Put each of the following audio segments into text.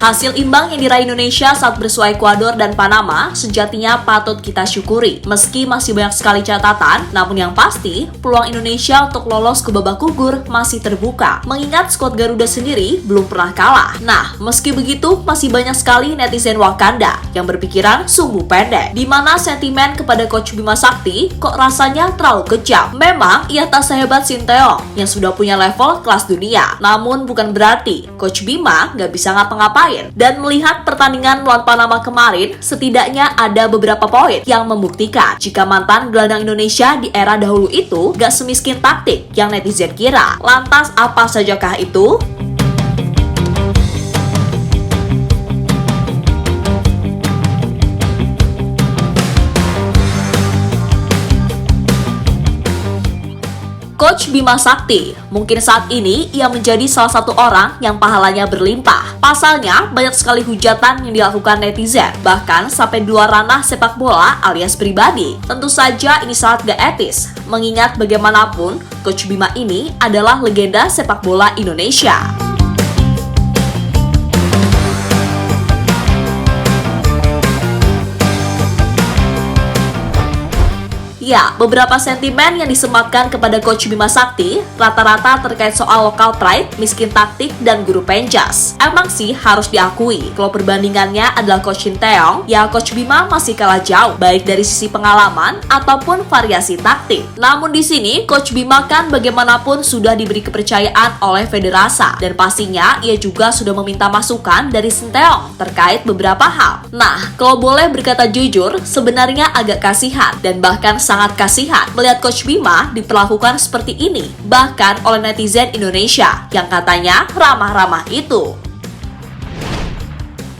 Hasil imbang yang diraih Indonesia saat bersua Ekuador dan Panama sejatinya patut kita syukuri. Meski masih banyak sekali catatan, namun yang pasti, peluang Indonesia untuk lolos ke babak gugur masih terbuka. Mengingat skuad Garuda sendiri belum pernah kalah. Nah, meski begitu, masih banyak sekali netizen Wakanda yang berpikiran sungguh pendek. Di mana sentimen kepada Coach Bima Sakti kok rasanya terlalu kejam. Memang ia tak sehebat Sinteyong yang sudah punya level kelas dunia. Namun bukan berarti Coach Bima nggak bisa ngapa-ngapain. Dan melihat pertandingan melawan Panama kemarin, setidaknya ada beberapa poin yang membuktikan jika mantan gelandang Indonesia di era dahulu itu gak semiskin taktik yang netizen kira. Lantas apa sajakah itu? Coach Bima Sakti, mungkin saat ini ia menjadi salah satu orang yang pahalanya berlimpah. Pasalnya, banyak sekali hujatan yang dilakukan netizen, bahkan sampai di luar ranah sepak bola alias pribadi. Tentu saja ini sangat gak etis, mengingat bagaimanapun, Coach Bima ini adalah legenda sepak bola Indonesia. Ya, beberapa sentimen yang disematkan kepada Coach Bima Sakti rata-rata terkait soal local pride, miskin taktik, dan guru penjas. Emang sih harus diakui, kalau perbandingannya adalah Coach Sinteyong, ya Coach Bima masih kalah jauh, baik dari sisi pengalaman ataupun variasi taktik. Namun di sini, Coach Bima kan bagaimanapun sudah diberi kepercayaan oleh Federasa, dan pastinya ia juga sudah meminta masukan dari Sinteyong terkait beberapa hal. Nah, kalau boleh berkata jujur, sebenarnya agak kasihan, dan bahkan sangat kasihan melihat Coach Bima diperlakukan seperti ini, bahkan oleh netizen Indonesia yang katanya ramah-ramah itu.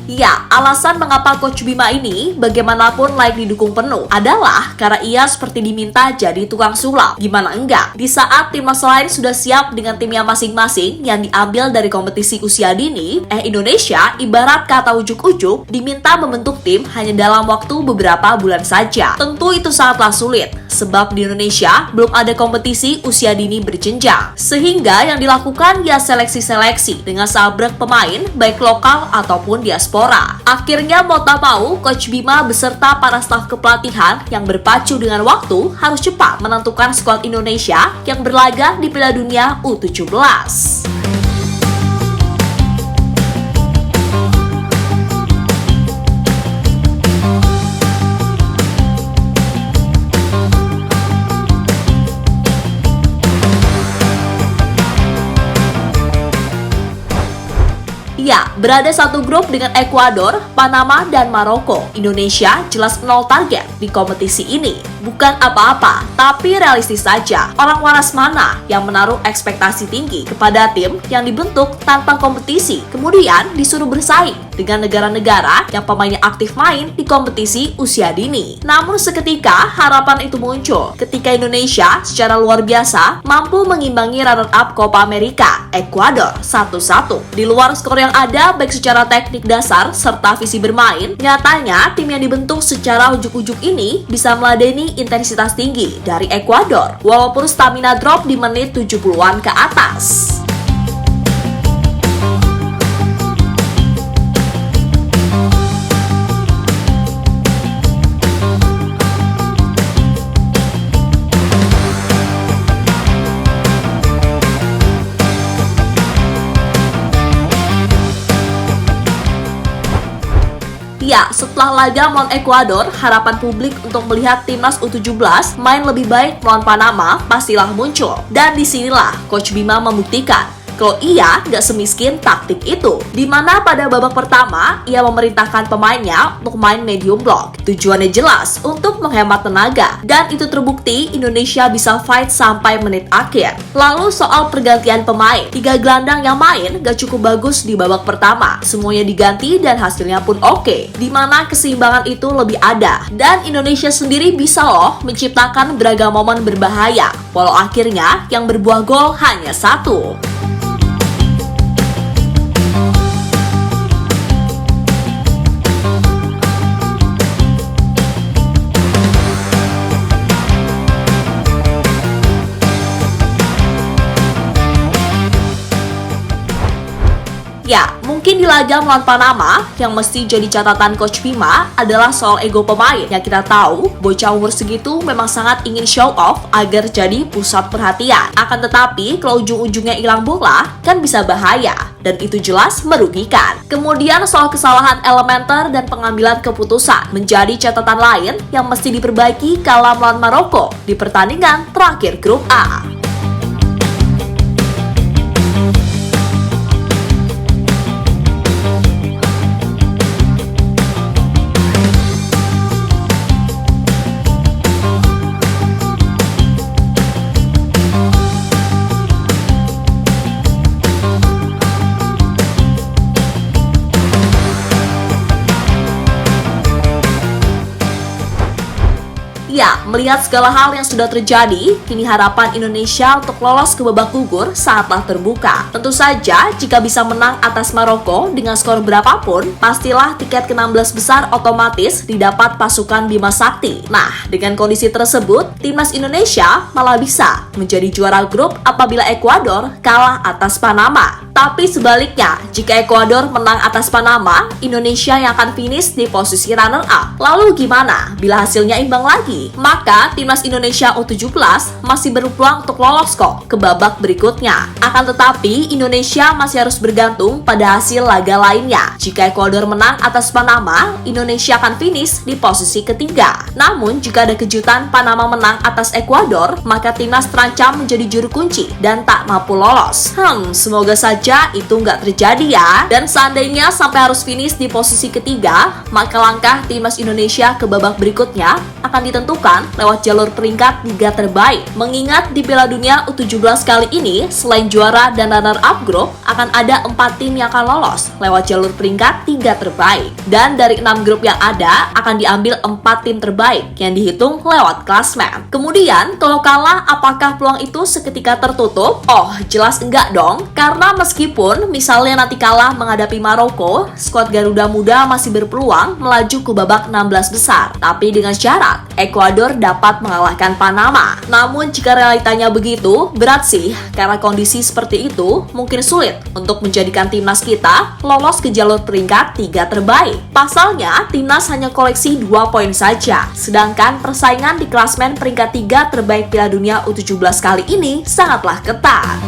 Ya, alasan mengapa Coach Bima ini bagaimanapun layak didukung penuh adalah karena ia seperti diminta jadi tukang sulap. Gimana enggak? Di saat timnas lain sudah siap dengan timnya masing-masing yang diambil dari kompetisi usia dini, Indonesia ibarat kata ujuk-ujuk diminta membentuk tim hanya dalam waktu beberapa bulan saja. Tentu itu sangatlah sulit, sebab di Indonesia belum ada kompetisi usia dini berjenjang. Sehingga yang dilakukan ya seleksi-seleksi dengan sabrek pemain baik lokal ataupun diaspora. Akhirnya mau tak mau, Coach Bima beserta para staf kepelatihan yang berpacu dengan waktu harus cepat menentukan skuad Indonesia yang berlaga di Piala Dunia U17. Ya, berada satu grup dengan Ekuador, Panama, dan Maroko. Indonesia jelas nol target di kompetisi ini. Bukan apa-apa, tapi realistis saja. Orang waras mana yang menaruh ekspektasi tinggi kepada tim yang dibentuk tanpa kompetisi, kemudian disuruh bersaing dengan negara-negara yang pemainnya aktif main di kompetisi usia dini. Namun seketika harapan itu muncul ketika Indonesia secara luar biasa mampu mengimbangi runner-up Copa America, Ekuador 1-1. Di luar skor yang ada baik secara teknik dasar serta visi bermain, nyatanya tim yang dibentuk secara ujuk-ujuk ini bisa meladeni intensitas tinggi dari Ekuador walaupun stamina drop di menit 70-an ke atas. Ya, setelah laga melawan Ekuador, harapan publik untuk melihat timnas U17 main lebih baik melawan Panama pastilah muncul. Dan disinilah Coach Bima membuktikan kalau ia nggak semiskin taktik itu. Dimana pada babak pertama, ia memerintahkan pemainnya untuk main medium block. Tujuannya jelas, untuk menghemat tenaga. Dan itu terbukti Indonesia bisa fight sampai menit akhir. Lalu soal pergantian pemain, 3 gelandang yang main nggak cukup bagus di babak pertama. Semuanya diganti dan hasilnya pun oke. Dimana keseimbangan itu lebih ada. Dan Indonesia sendiri bisa loh menciptakan beragam momen berbahaya. Walau akhirnya yang berbuah gol hanya 1. Ya, mungkin di laga melawan Panama, yang mesti jadi catatan Coach Bima adalah soal ego pemain. Yang kita tahu, bocah umur segitu memang sangat ingin show off agar jadi pusat perhatian. Akan tetapi, kalau ujung-ujungnya hilang bola, kan bisa bahaya. Dan itu jelas merugikan. Kemudian soal kesalahan elementer dan pengambilan keputusan menjadi catatan lain yang mesti diperbaiki kala melawan Maroko di pertandingan terakhir grup A. Ya, melihat segala hal yang sudah terjadi, kini harapan Indonesia untuk lolos ke babak gugur saatlah terbuka. Tentu saja, jika bisa menang atas Maroko dengan skor berapapun, pastilah tiket ke-16 besar otomatis didapat pasukan Bima Sakti. Nah, dengan kondisi tersebut, timnas Indonesia malah bisa menjadi juara grup apabila Ekuador kalah atas Panama. Tapi sebaliknya, jika Ekuador menang atas Panama, Indonesia yang akan finish di posisi runner-up. Lalu gimana bila hasilnya imbang lagi? Maka timnas Indonesia U17 masih berpeluang untuk lolos kok ke babak berikutnya. Akan tetapi, Indonesia masih harus bergantung pada hasil laga lainnya. Jika Ekuador menang atas Panama, Indonesia akan finish di posisi ketiga. Namun, jika ada kejutan Panama menang atas Ekuador, maka timnas terancam menjadi juru kunci dan tak mampu lolos. Semoga saja itu nggak terjadi ya. Dan seandainya sampai harus finish di posisi ketiga, maka langkah timnas Indonesia ke babak berikutnya akan ditentukan lewat jalur peringkat 3 terbaik. Mengingat di Piala Dunia U17 kali ini, selain juara dan runner-up grup, akan ada 4 tim yang akan lolos lewat jalur peringkat 3 terbaik. Dan dari 6 grup yang ada, akan diambil 4 tim terbaik yang dihitung lewat klasmen. Kemudian, kalau kalah, apakah peluang itu seketika tertutup? Oh, jelas enggak dong. Karena meskipun misalnya nanti kalah menghadapi Maroko, skuad Garuda Muda masih berpeluang melaju ke babak 16 besar. Tapi dengan syarat, Ekuador dapat mengalahkan Panama. Namun jika realitanya begitu, berat sih, karena kondisi seperti itu mungkin sulit untuk menjadikan timnas kita lolos ke jalur peringkat 3 terbaik. Pasalnya, timnas hanya koleksi 2 poin saja, sedangkan persaingan di klasmen peringkat 3 terbaik Piala Dunia U17 kali ini sangatlah ketat.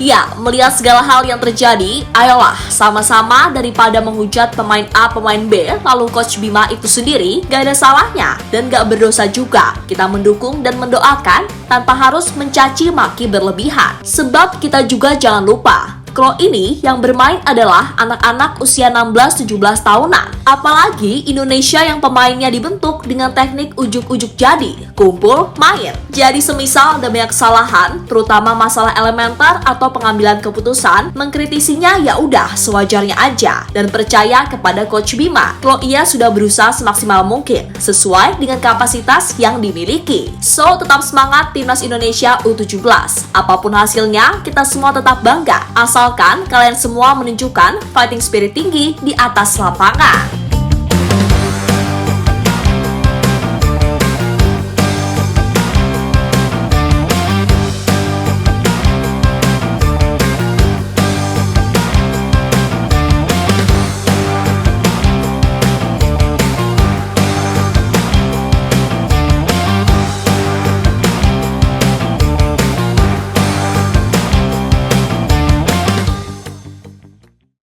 Ya, melihat segala hal yang terjadi, ayolah sama-sama daripada menghujat pemain A, pemain B, lalu Coach Bima itu sendiri, gak ada salahnya dan gak berdosa juga. Kita mendukung dan mendoakan tanpa harus mencaci maki berlebihan. Sebab kita juga jangan lupa, kalau ini yang bermain adalah anak-anak usia 16-17 tahunan. Apalagi Indonesia yang pemainnya dibentuk dengan teknik ujuk-ujuk jadi, kumpul, main. Jadi semisal ada banyak kesalahan, terutama masalah elementer atau pengambilan keputusan, mengkritisinya ya udah sewajarnya aja. Dan percaya kepada Coach Bima, kalau ia sudah berusaha semaksimal mungkin, sesuai dengan kapasitas yang dimiliki. So, tetap semangat Timnas Indonesia U17. Apapun hasilnya, kita semua tetap bangga. Asalkan kalian semua menunjukkan fighting spirit tinggi di atas lapangan.